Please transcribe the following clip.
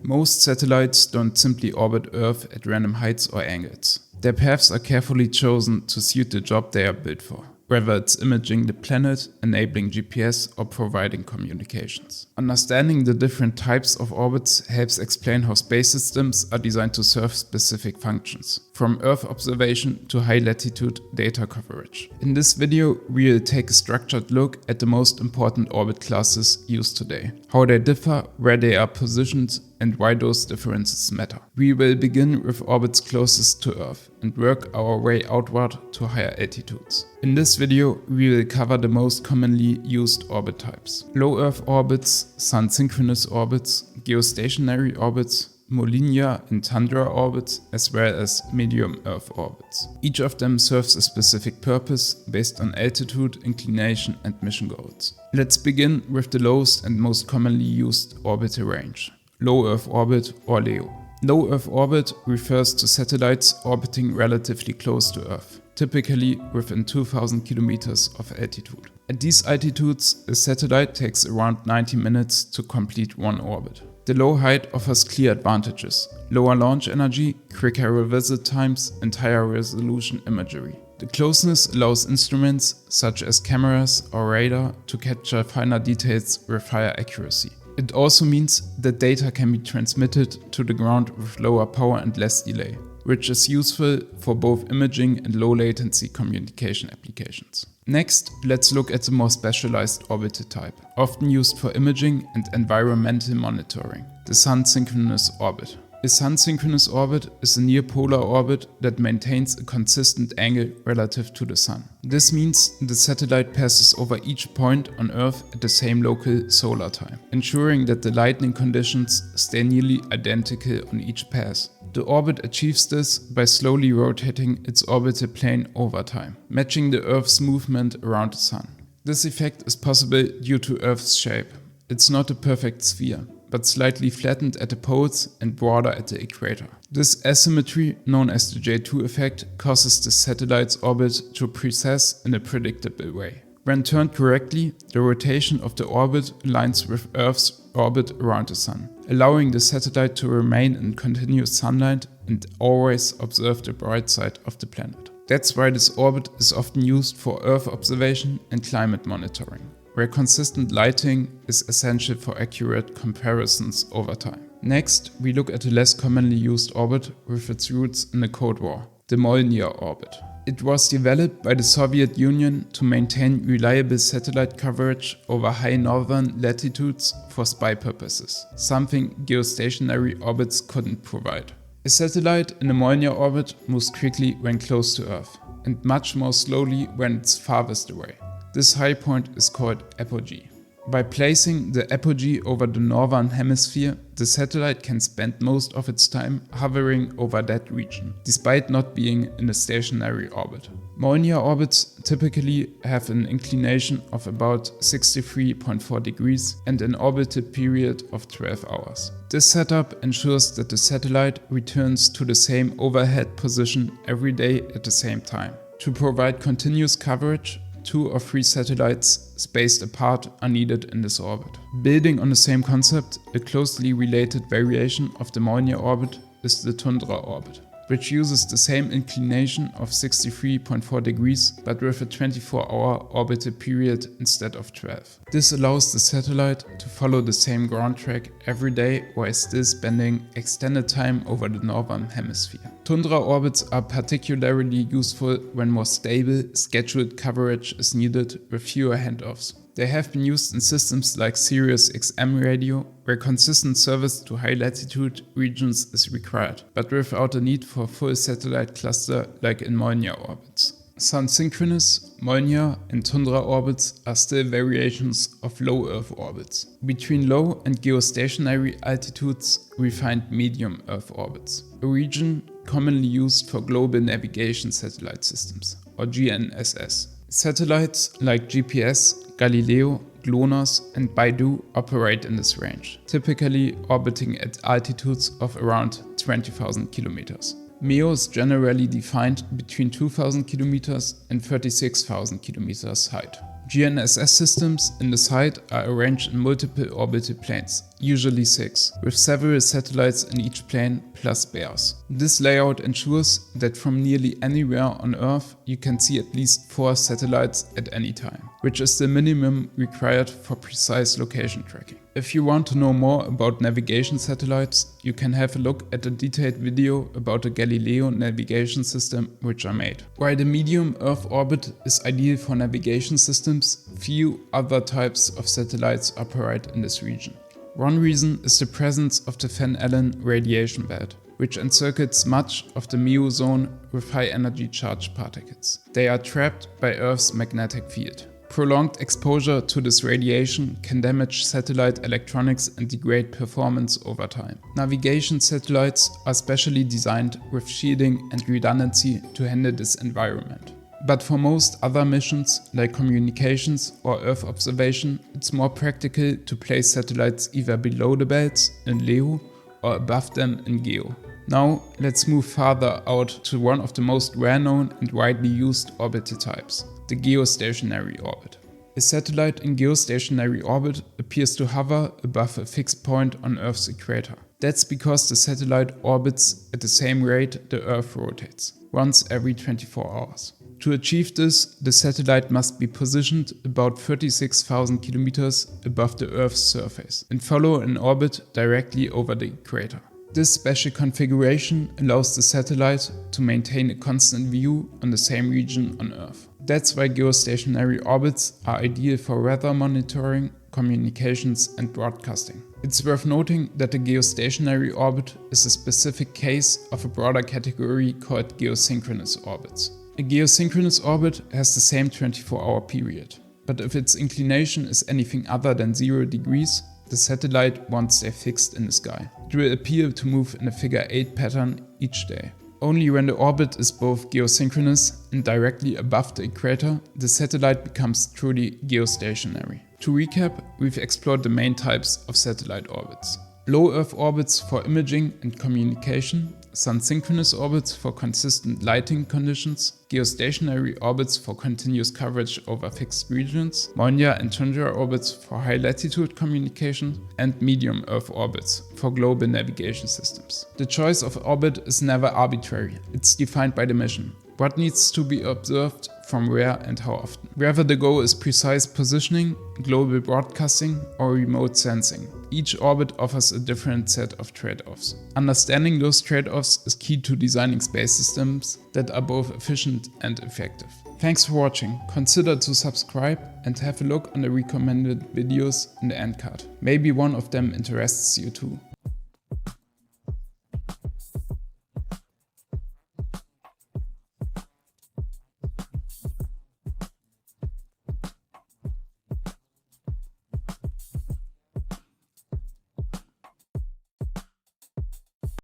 Most satellites don't simply orbit Earth at random heights or angles. Their paths are carefully chosen to suit the job they are built for, whether it's imaging the planet, enabling GPS, or providing communications. Understanding the different types of orbits helps explain how space systems are designed to serve specific functions, from Earth observation to high-latitude data coverage. In this video, we will take a structured look at the most important orbit classes used today, how they differ, where they are positioned, and why those differences matter. We will begin with orbits closest to Earth and work our way outward to higher altitudes. In this video, we will cover the most commonly used orbit types: low Earth orbits, Sun-Synchronous Orbits, Geostationary Orbits, Molniya and Tundra Orbits, as well as medium Earth orbits. Each of them serves a specific purpose based on altitude, inclination, and mission goals. Let's begin with the lowest and most commonly used orbital range: low Earth orbit, or LEO. Low Earth orbit refers to satellites orbiting relatively close to Earth, typically within 2000 kilometers of altitude. At these altitudes, a satellite takes around 90 minutes to complete one orbit. The low height offers clear advantages: lower launch energy, quicker revisit times, and higher resolution imagery. The closeness allows instruments, such as cameras or radar, to capture finer details with higher accuracy. It also means that data can be transmitted to the ground with lower power and less delay, which is useful for both imaging and low latency communication applications. Next, let's look at the more specialized orbital type, often used for imaging and environmental monitoring: the Sun-Synchronous Orbit. A Sun-Synchronous Orbit is a near-polar orbit that maintains a consistent angle relative to the Sun. This means the satellite passes over each point on Earth at the same local solar time, ensuring that the lightning conditions stay nearly identical on each pass. The orbit achieves this by slowly rotating its orbital plane over time, matching the Earth's movement around the Sun. This effect is possible due to Earth's shape. It's not a perfect sphere, but slightly flattened at the poles and broader at the equator. This asymmetry, known as the J2 effect, causes the satellite's orbit to precess in a predictable way. When turned correctly, the rotation of the orbit aligns with Earth's orbit around the Sun, allowing the satellite to remain in continuous sunlight and always observe the bright side of the planet. That's why this orbit is often used for Earth observation and climate monitoring, where consistent lighting is essential for accurate comparisons over time. Next, we look at a less commonly used orbit with its roots in the Cold War, the Molniya orbit. It was developed by the Soviet Union to maintain reliable satellite coverage over high northern latitudes for spy purposes, something geostationary orbits couldn't provide. A satellite in a Molniya orbit moves quickly when close to Earth, and much more slowly when it's farthest away. This high point is called apogee. By placing the apogee over the northern hemisphere, the satellite can spend most of its time hovering over that region, despite not being in a stationary orbit. Molniya orbits typically have an inclination of about 63.4 degrees and an orbital period of 12 hours. This setup ensures that the satellite returns to the same overhead position every day at the same time. To provide continuous coverage, 2 or 3 satellites spaced apart are needed in this orbit. Building on the same concept, a closely related variation of the Molniya orbit is the Tundra orbit, which uses the same inclination of 63.4 degrees but with a 24-hour orbital period instead of 12. This allows the satellite to follow the same ground track every day while still spending extended time over the northern hemisphere. Tundra orbits are particularly useful when more stable, scheduled coverage is needed with fewer handoffs. They have been used in systems like Sirius XM radio, where consistent service to high-latitude regions is required, but without a need for a full satellite cluster like in Molniya orbits. Sun-Synchronous, Molniya, and Tundra orbits are still variations of low Earth orbits. Between low and geostationary altitudes, we find medium Earth orbits, a region commonly used for global navigation satellite systems, or GNSS. Satellites like GPS, Galileo, GLONASS, and Baidu operate in this range, typically orbiting at altitudes of around 20,000 kilometers. MEO is generally defined between 2,000 kilometers and 36,000 kilometers height. GNSS systems in the site are arranged in multiple orbital planes, usually 6, with several satellites in each plane plus bears. This layout ensures that from nearly anywhere on Earth you can see at least 4 satellites at any time, which is the minimum required for precise location tracking. If you want to know more about navigation satellites, you can have a look at a detailed video about the Galileo navigation system which I made. While the medium Earth orbit is ideal for navigation systems, few other types of satellites operate in this region. One reason is the presence of the Van Allen radiation belt, which encircles much of the MEO zone with high energy charged particles. They are trapped by Earth's magnetic field. Prolonged exposure to this radiation can damage satellite electronics and degrade performance over time. Navigation satellites are specially designed with shielding and redundancy to handle this environment. But for most other missions, like communications or Earth observation, it's more practical to place satellites either below the belts in LEO or above them in GEO. Now let's move farther out to one of the most well-known and widely used orbital types, the geostationary orbit. A satellite in geostationary orbit appears to hover above a fixed point on Earth's equator. That's because the satellite orbits at the same rate the Earth rotates, once every 24 hours. To achieve this, the satellite must be positioned about 36,000 kilometers above the Earth's surface and follow an orbit directly over the equator. This special configuration allows the satellite to maintain a constant view on the same region on Earth. That's why geostationary orbits are ideal for weather monitoring, communications and broadcasting. It's worth noting that the geostationary orbit is a specific case of a broader category called geosynchronous orbits. A geosynchronous orbit has the same 24-hour period, but if its inclination is anything other than 0 degrees, the satellite won't stay fixed in the sky. It will appear to move in a figure 8 pattern each day. Only when the orbit is both geosynchronous and directly above the equator, the satellite becomes truly geostationary. To recap, we've explored the main types of satellite orbits. Low Earth orbits for imaging and communication, Sun-Synchronous orbits for consistent lighting conditions, geostationary orbits for continuous coverage over fixed regions, Molniya and Tundra Orbits for high-latitude communication, and medium Earth orbits for global navigation systems. The choice of orbit is never arbitrary, it's defined by the mission. What needs to be observed, from where and how often. Whether the goal is precise positioning, global broadcasting, or remote sensing, each orbit offers a different set of trade-offs. Understanding those trade-offs is key to designing space systems that are both efficient and effective. Thanks for watching. Consider to subscribe and have a look on the recommended videos in the end card. Maybe one of them interests you too.